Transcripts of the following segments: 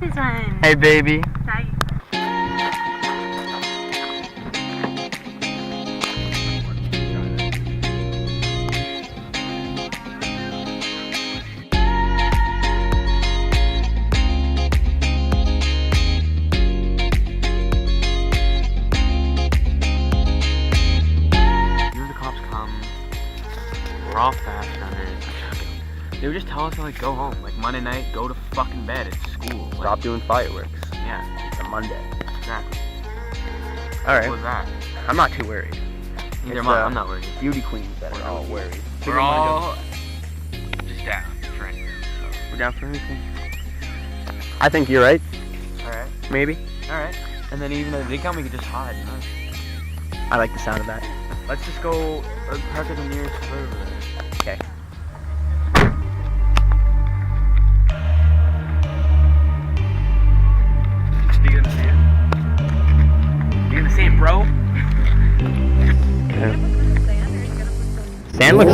this one. Hey, baby. Hi. We're all fast runners. They would just tell us to like go home. Like Monday night, go to fucking bed. It's school. Stop doing fireworks. Yeah. It's a Monday. Exactly. Alright. What was that? I'm not too worried. Neither am I. I'm not worried. Beauty queens that are all worried. We're all just down for anything. So. We're down for anything. I think you're right. Alright. Maybe. Alright. And then even if they come, we could just hide, you know? I like the sound of that. Let's just go park at the nearest river. Okay. You gonna see it, bro? Yeah. Sand looks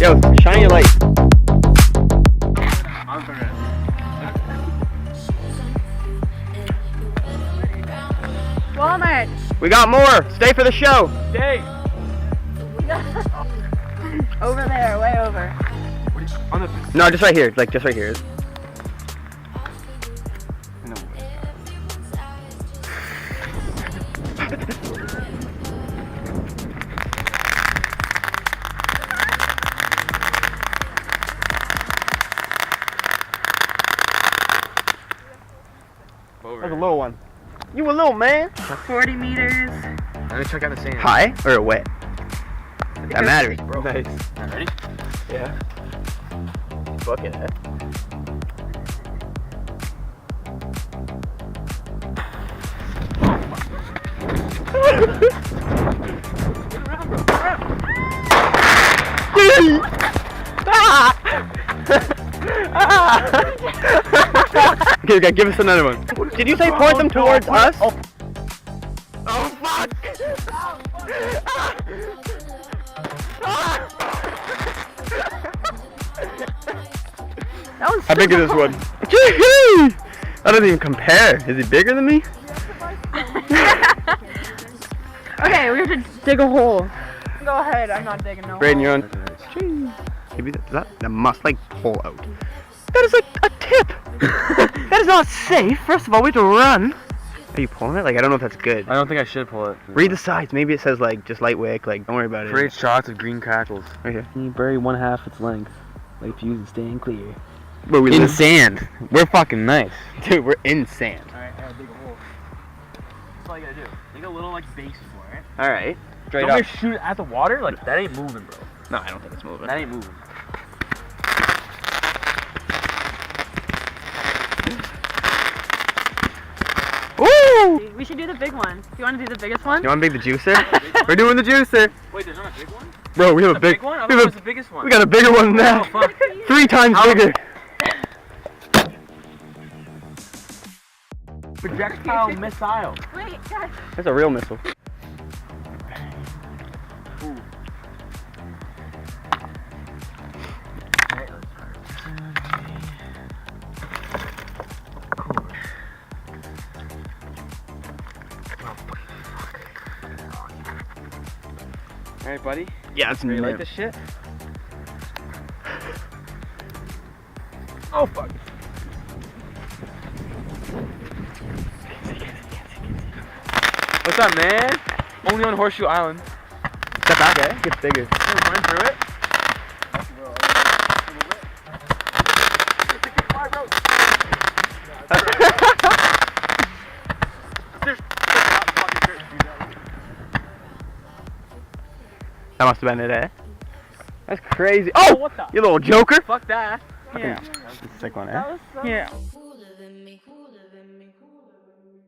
Yo, shine your light. Walmart. We got more. Stay for the show. Stay. Over there, way over. No, just right here. Like just right here. No. That's a little one. You a little man. 40 meters. Let me check out the sand. High or wet? That matters, bro. Nice. Ready? Yeah. Fuck it. Okay, give us another one. Did you say point them towards us? Oh fuck! That was How big is this one? That doesn't even compare. Is he bigger than me? Okay, we have to dig a hole. Go ahead, I'm not digging no Braden, hole. you're on. Maybe that must like pull out. That is like a tip. That is not safe. First of all, we have to run. Are you pulling it? Like, I don't know if that's good. I don't think I should pull it. Read the sides. Maybe it says like just light wick. Like, don't worry about it. Create shots of green crackles. Right here. You bury 1/2 its length. Like fuse and staying clear. Where we In live? sand. We're fucking nice. Dude, we're in sand. Alright, dig a hole. That's all you gotta do. Dig a little like base for it. All right. Straight Don't up. just shoot it at the water? Like that ain't moving, bro. No, I don't think it's moving. That ain't moving. Woo! We should do the big one. Do you want to do the biggest one? You want to make the juicer? We're doing the juicer. Wait, there's not a big one? Bro, we have a big big one? I we thought have it was the biggest one. We got a bigger one than that. Oh, fuck. 3 times How- bigger. Projectile missile. Wait, guys. That's a real missile. Ooh. Alright, buddy. Yeah, it's You like this shit? Oh, fuck. What's up, man? Only on Horseshoe Island. Step back, eh? It gets bigger. Can we run through it? That must have been it, eh? That's crazy. Oh! What the? You little joker! Fuck that. Yeah. That's a sick one, eh? That was so Yeah.